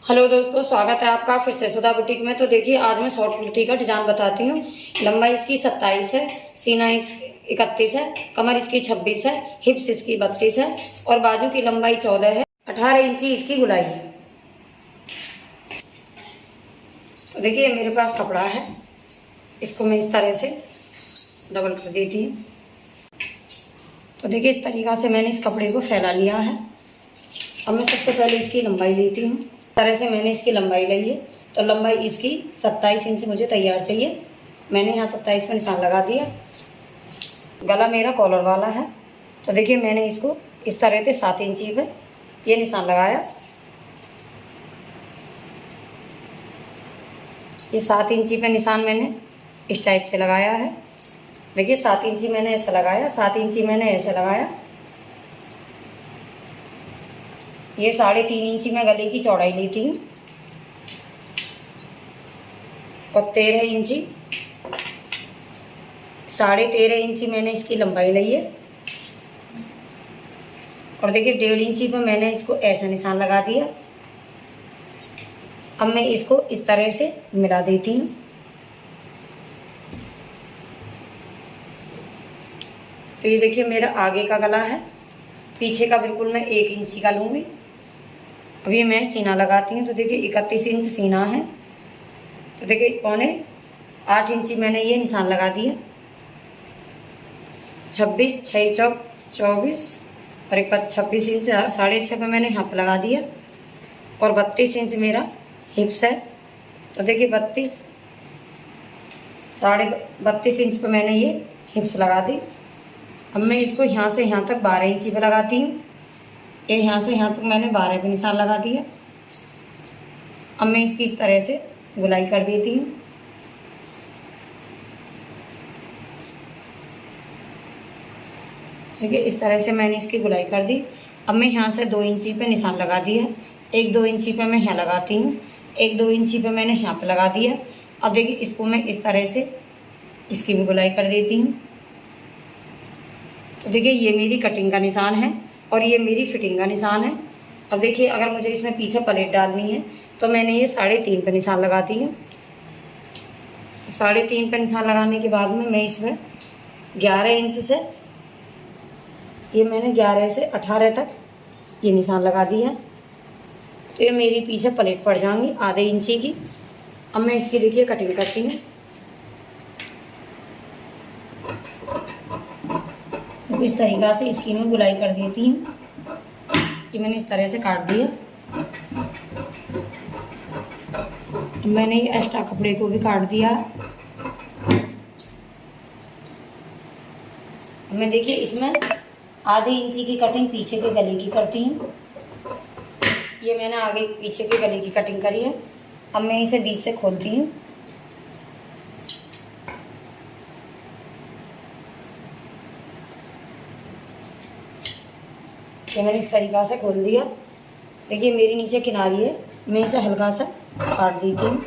Hello दोस्तों, स्वागत है आपका फिर से सुधा बुटीक में। तो देखिए, आज मैं शॉर्ट कुर्ती का डिजाइन बताती हूँ। लंबाई इसकी 27 है, सीना 31 है, कमर इसकी 26 है, हिप्स इसकी 32 है और बाजू की लंबाई 14 है। 18 इंची इसकी गुलाई है। तो देखिए, मेरे पास कपड़ा है, इसको मैं इस तरह से डबल कर देती हूँ। तो देखिए, इस तरीक़ा से मैंने इस कपड़े को फैला लिया है। अब मैं सबसे पहले इसकी लंबाई लेती हूँ। तरह से मैंने इसकी लंबाई ली है। तो लंबाई इसकी 27 इंच मुझे तैयार चाहिए। मैंने यहाँ 27 का निशान लगा दिया। गला मेरा कॉलर वाला है। तो देखिए, मैंने इसको इस तरह से 7 इंची पे ये निशान लगाया। ये 7 इंची पे निशान मैंने इस टाइप से लगाया है। देखिए, 7 इंची मैंने ऐसे लगाया, 7 इंची मैंने ऐसे लगाया। ये 3.5 इंची मैं गले की चौड़ाई लेती हूँ और 13 इंची 13.5 इंची मैंने इसकी लंबाई ली है। और देखिए, 1.5 इंची पर मैंने इसको ऐसा निशान लगा दिया। अब मैं इसको इस तरह से मिला देती हूँ। तो ये देखिए, मेरा आगे का गला है, पीछे का बिल्कुल मैं 1 इंची का लूँगी। अभी मैं सीना लगाती हूँ। तो देखिए, 31 इंच सीना है। तो देखिए, 8 इंची मैंने ये निशान लगा दिया। 26, 6 चौक 24 और एक 26 इंच 6.5 पे मैंने यहाँ पे लगा दिया। और 32 इंच मेरा हिप्स है। तो देखिए, 32 इंच पे मैंने ये हिप्स लगा दी। अब मैं इसको यहाँ से यहाँ तक 12 इंची पे लगाती हूँ। ये यहाँ से यहाँ तक मैंने 12 पे निशान लगा दिया। अब मैं इसकी इस तरह से गुलाई कर देती हूँ। देखिए, इस तरह से मैंने इसकी गुलाई कर दी। अब मैं यहाँ से 2 इंची पे निशान लगा दिया। 1-2 इंची पे मैं यहाँ लगाती हूँ, 1-2 इंची पे मैंने यहाँ पे लगा दिया। अब देखिए, इसको मैं इस तरह से इसकी भी गुलाई कर देती हूँ। तो देखिए, ये मेरी कटिंग का निशान है और ये मेरी फिटिंग का निशान है। अब देखिए, अगर मुझे इसमें पीछे प्लेट डालनी है तो मैंने ये 3.5 पे निशान लगाती हूँ। 3.5 पे निशान लगाने के बाद में मैं इसमें 11 इंच से ये मैंने 11 से 18 तक ये निशान लगा दिया। तो ये मेरी पीछे प्लेट पड़ जाएंगी आधे इंची की। अब मैं इसकी देखिए कटिंग करती हूँ। तो इस तरीक़ा से इसकी मैं गुलाई कर देती हूँ। कि मैंने इस तरह से काट दिया। मैंने ये एक्स्ट्रा कपड़े को भी काट दिया। मैं देखिए, इसमें आधे इंची की कटिंग पीछे के गले की करती हूँ। ये मैंने आगे पीछे के गले की कटिंग करी है। अब मैं इसे बीच से खोलती हूँ। ये मैंने इस तरीक़ा से खोल दिया। देखिए, मेरी नीचे किनारी है, मैं इसे हल्का सा काट देती हूँ।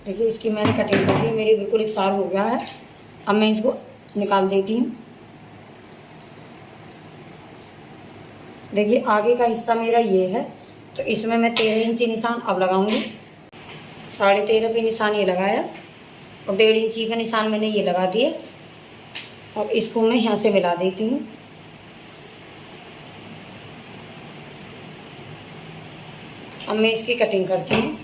देखिए, इसकी मैंने कटिंग कर दी, मेरी बिल्कुल एकसार हो गया है। अब मैं इसको निकाल देती हूँ। देखिए, आगे का हिस्सा मेरा ये है। तो इसमें मैं 13 इंची निशान अब लगाऊंगी। 13.5 पे निशान ये लगाया और 1.5 इंची का निशान मैंने ये लगा दिया। और इसको मैं यहाँ से मिला देती हूँ। अब मैं इसकी कटिंग करती हूँ।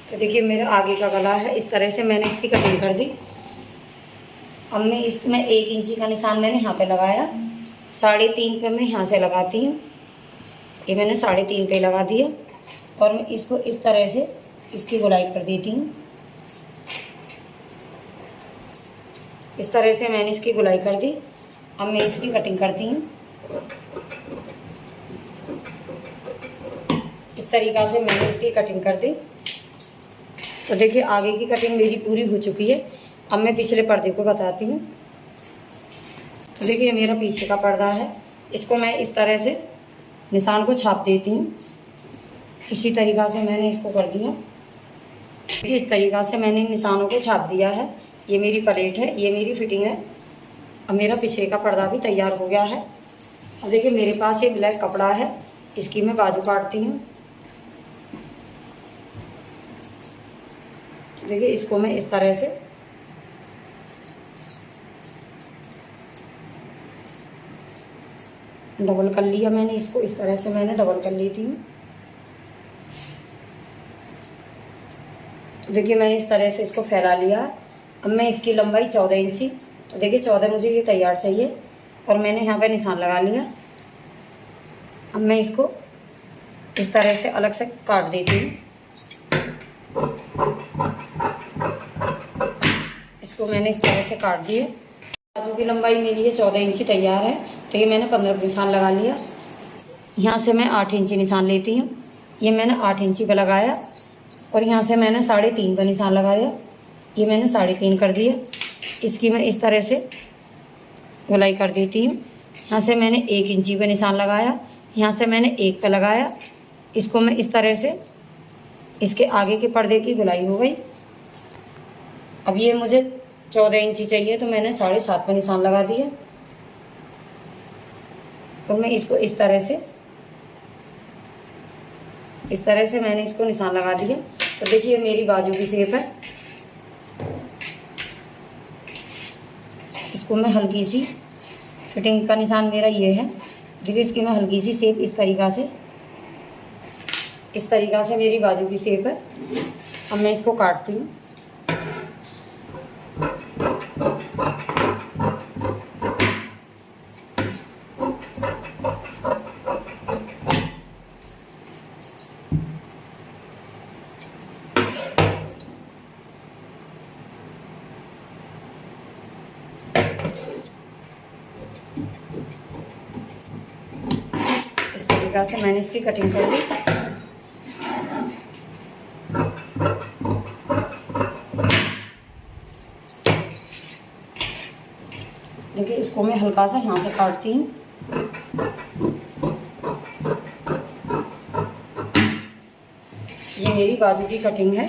तो देखिए, मेरा आगे का गला है, इस तरह से मैंने इसकी कटिंग कर दी। अब मैं इसमें 1 इंची का निशान मैंने यहाँ पे लगाया। 3.5 पे मैं यहाँ से लगाती हूँ। ये मैंने 3.5 पे लगा दिया और मैं इसको इस तरह से इसकी गुलाई कर देती हूँ। इस तरह से मैंने इसकी गुलाई कर दी। अब मैं इसकी कटिंग करती हूँ। इस तरीक़ा से मैंने इसकी कटिंग कर दी। तो देखिए, आगे की कटिंग मेरी पूरी हो चुकी है। अब मैं पिछले पर्दे को बताती हूँ। तो देखिए, मेरा पीछे का पर्दा है, इसको मैं इस तरह से निशान को छाप देती हूँ। इसी तरीक़ा से मैंने इसको कर दिया। देखिए इस तरीक़ा से मैंने निशानों को छाप दिया है। ये मेरी प्लेट है, ये मेरी फिटिंग है। अब मेरा पीछे का पर्दा भी तैयार हो गया है। अब देखिए मेरे पास ये ब्लैक कपड़ा है, इसकी मैं बाजू काटती हूँ। देखिए इसको मैं इस तरह से डबल कर लिया मैंने, इसको इस तरह से मैंने डबल कर लेती हूँ। देखिए मैंने इस तरह से इसको फैला लिया। अब मैं इसकी लंबाई 14 इंची, तो देखिए 14 मुझे ये तैयार चाहिए और मैंने यहाँ पे निशान लगा लिया। अब मैं इसको इस तरह से अलग से काट देती हूँ। इसको मैंने इस तरह से काट दिया। बाजू की लंबाई मेरी ये 14 इंची तैयार है, तो ये मैंने 15 निशान लगा लिया। यहाँ से मैं 8 इंची निशान लेती हूँ, ये मैंने 8 इंची पे लगाया और यहाँ से मैंने 3.5 का निशान लगाया, ये मैंने 3.5 कर दिया। इसकी मैं इस तरह से गोलाई कर देती हूँ। यहाँ से मैंने 1 इंची पे निशान लगाया, यहाँ से मैंने 1 पे लगाया। इसको मैं इस तरह से इसके आगे के पर्दे की गोलाई हो गई। अब ये मुझे 14 इंची चाहिए, तो मैंने 7.5 पे निशान लगा दिया। तो मैं इसको इस तरह से मैंने इसको निशान लगा दिया। तो देखिए मेरी बाजू की शेप है। इसको मैं हल्की सी फिटिंग का निशान मेरा ये है। देखिए इसकी मैं हल्की सी शेप इस तरीक़ा से मेरी बाजू की शेप है। अब मैं इसको काटती हूँ। इस तरीक़ा से मैंने इसकी कटिंग कर दी। देखिए इसको मैं हल्का सा यहाँ से काटती हूँ। ये मेरी बाजू की कटिंग है।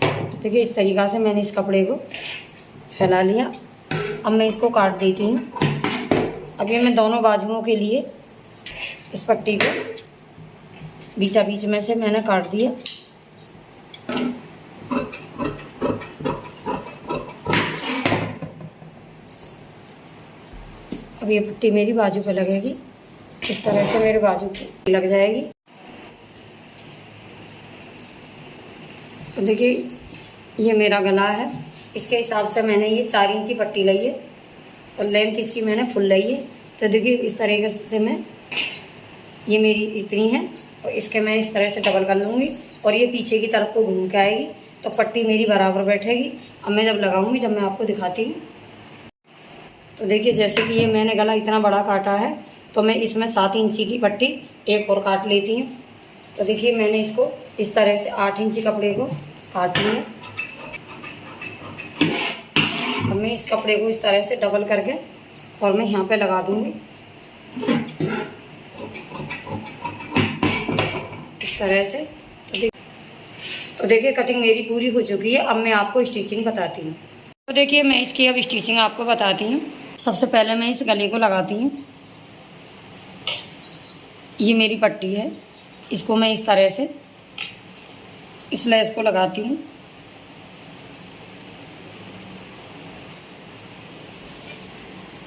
तो देखिए इस तरीक़ा से मैंने इस कपड़े को फैला लिया। अब मैं इसको काट देती हूँ। अब ये मैं दोनों बाजुओं के लिए इस पट्टी को बीचा बीच में से मैंने काट दिया। अब ये पट्टी मेरी बाजू पे लगेगी, इस तरह से मेरे बाजू पे लग जाएगी। तो देखिए ये मेरा गला है, इसके हिसाब से मैंने ये 4 इंची पट्टी ली है और लेंथ इसकी मैंने फुल ली है। तो देखिए इस तरीके से मैं, ये मेरी इतनी है और इसके मैं इस तरह से डबल कर लूँगी और ये पीछे की तरफ को घूम के आएगी, तो पट्टी मेरी बराबर बैठेगी। अब मैं जब लगाऊंगी, जब मैं आपको दिखाती हूँ। तो देखिए जैसे कि ये मैंने गला इतना बड़ा काटा है, तो मैं इसमें 7 इंची की पट्टी एक और काट लेती हूँ। तो देखिए मैंने इसको इस तरह से 8 इंची कपड़े को काट लिया। अब मैं इस कपड़े को इस तरह से डबल करके और मैं यहाँ पे लगा दूँगी इस तरह से। तो देखिए कटिंग मेरी पूरी हो चुकी है। अब मैं आपको स्टिचिंग बताती हूँ। तो देखिए मैं इसकी अब स्टिचिंग आपको बताती हूँ। सबसे पहले मैं इस गले को लगाती हूँ। ये मेरी पट्टी है, इसको मैं इस तरह से इस लेस को लगाती हूँ।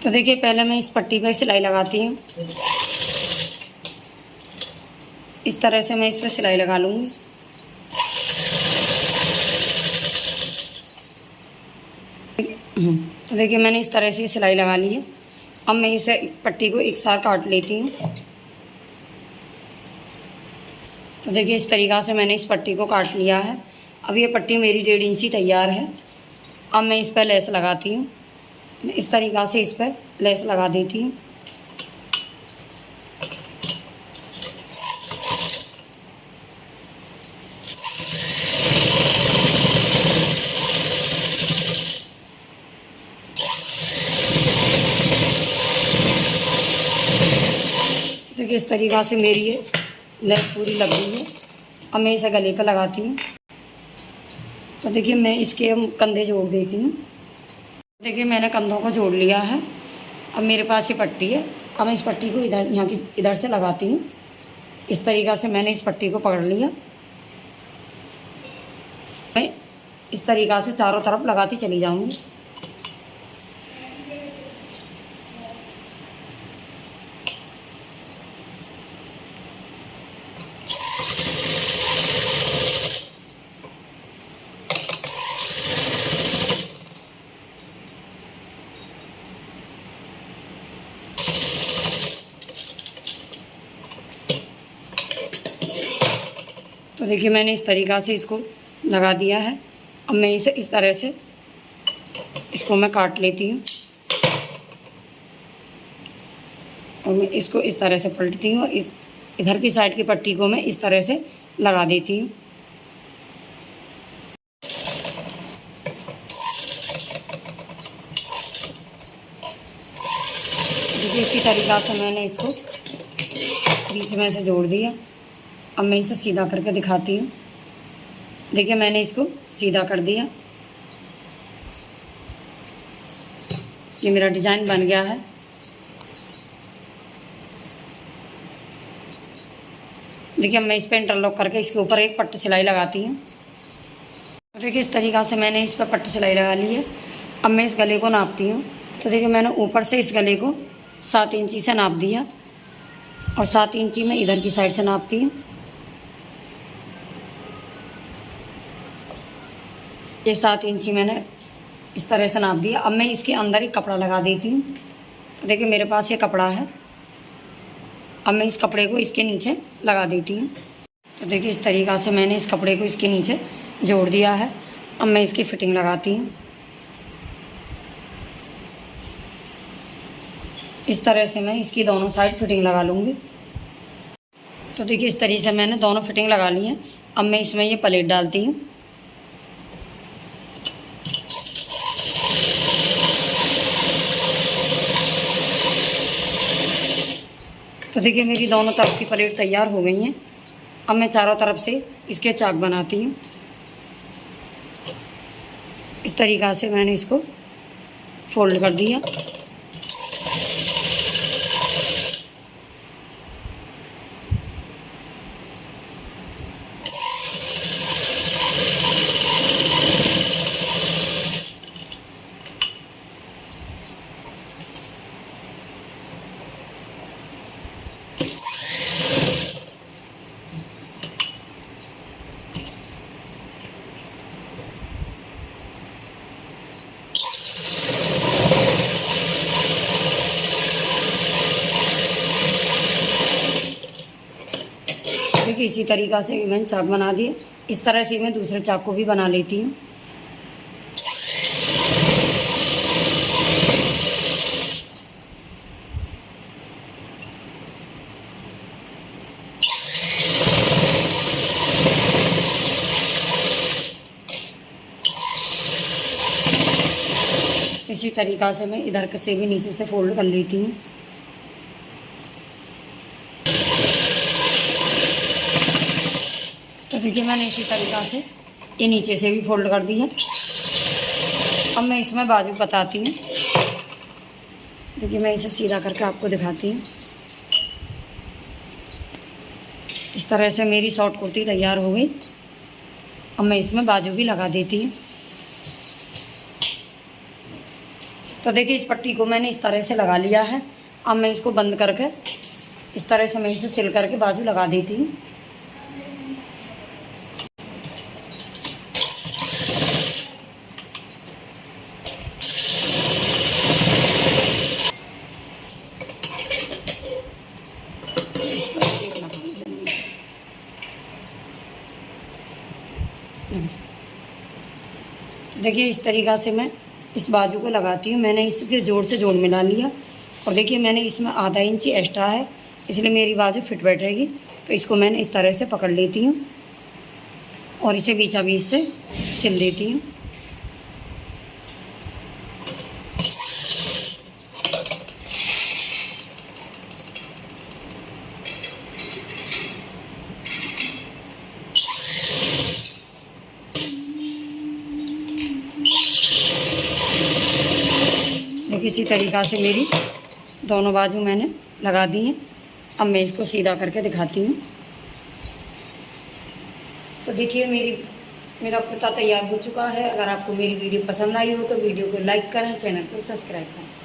तो देखिए पहले मैं इस पट्टी पर सिलाई लगाती हूँ। इस तरह से मैं इस पर सिलाई लगा लूँगी। तो देखिए मैंने इस तरह से सिलाई लगा ली है। अब मैं इसे पट्टी को एक साथ काट लेती हूँ। तो देखिए इस तरीक़ा से मैंने इस पट्टी को काट लिया है। अब ये पट्टी मेरी 1.5 इंची तैयार है। अब मैं इस पर लेस लगाती हूँ। मैं इस तरीक़ा से इस पर लेस लगा देती हूँ। देखिए इस तरीक़ा से मेरी ये लेस पूरी लग गई है। अब मैं इसे गले पर लगाती हूँ। तो देखिए मैं इसके कंधे जोड़ देती हूँ। देखिए मैंने कंधों को जोड़ लिया है। अब मेरे पास ये पट्टी है। अब मैं इस पट्टी को यहाँ की इधर से लगाती हूँ। इस तरीक़ा से मैंने इस पट्टी को पकड़ लिया। मैं इस तरीक़ा से चारों तरफ लगाती चली जाऊँगी। तो देखिए मैंने इस तरीक़ा से इसको लगा दिया है। अब मैं इसे इस तरह से इसको मैं काट लेती हूँ और मैं इसको इस तरह से पलटती हूँ और इस इधर की साइड की पट्टी को मैं इस तरह से लगा देती हूँ। देखिए इसी तरीक़ा से मैंने इसको बीच में से जोड़ दिया। अब मैं इसे सीधा करके दिखाती हूँ। देखिए मैंने इसको सीधा कर दिया। ये मेरा डिज़ाइन बन गया है। देखिए मैं इस पर इंटरलॉक करके इसके ऊपर एक पट्टी सिलाई लगाती हूँ। देखिए इस तरीक़ा से मैंने इस पर पट्टी सिलाई लगा ली है। अब मैं इस गले को नापती हूँ। तो देखिए मैंने ऊपर से इस गले को 7 इंची से नाप दिया और 7 इंची में इधर की साइड से नापती हूँ। ये 7 इंची मैंने इस तरह से नाप दिया। अब मैं इसके अंदर ही कपड़ा लगा देती हूँ। तो देखिए मेरे पास ये कपड़ा है। अब मैं इस कपड़े को इसके नीचे लगा देती हूँ। तो देखिए इस तरीक़ा से मैंने इस कपड़े को इसके नीचे जोड़ दिया है। अब मैं इसकी फ़िटिंग लगाती हूँ। इस तरह से मैं इसकी दोनों साइड फ़िटिंग लगा लूँगी। तो देखिए इस तरीके से मैंने दोनों फ़िटिंग लगा ली है। अब मैं इसमें ये प्लेट डालती हूँ। तो देखिए मेरी दोनों तरफ की प्लेट तैयार हो गई हैं। अब मैं चारों तरफ से इसके चाक बनाती हूँ। इस तरीक़ा से मैंने इसको फोल्ड कर दिया। देखिए इसी तरीक़ा से भी मैंने चाक बना दिए। इस तरह से मैं दूसरे चाक को भी बना लेती हूँ। इसी तरीक़ा से मैं इधर से भी नीचे से फोल्ड कर लेती हूँ। तो देखिए मैंने इसी तरीक़ा से ये नीचे से भी फोल्ड कर दी है। अब मैं इसमें बाजू बताती हूँ। देखिए मैं इसे सीधा करके आपको दिखाती हूँ। इस तरह से मेरी शॉर्ट कुर्ती तैयार हो गई। अब मैं इसमें बाजू भी लगा देती हूँ। तो देखिए इस पट्टी को मैंने इस तरह से लगा लिया है। अब मैं इसको बंद करके इस तरह से मैं इसे सिल करके बाजू लगा देती हूँ। देखिए इस तरीक़ा से मैं इस बाजू को लगाती हूँ। मैंने इसके जोड़ से जोड़ मिला लिया और देखिए मैंने इसमें आधा इंची एक्स्ट्रा है, इसलिए मेरी बाजू फिट बैठेगी। तो इसको मैंने इस तरह से पकड़ लेती हूँ और इसे बीचा बीच से सिल देती हूँ। इसी तरीक़ा से मेरी दोनों बाजू मैंने लगा दी हैं। अब मैं इसको सीधा करके दिखाती हूँ। तो देखिए मेरा कुर्ता तैयार हो चुका है। अगर आपको मेरी वीडियो पसंद आई हो तो वीडियो को लाइक करें, चैनल को सब्सक्राइब करें।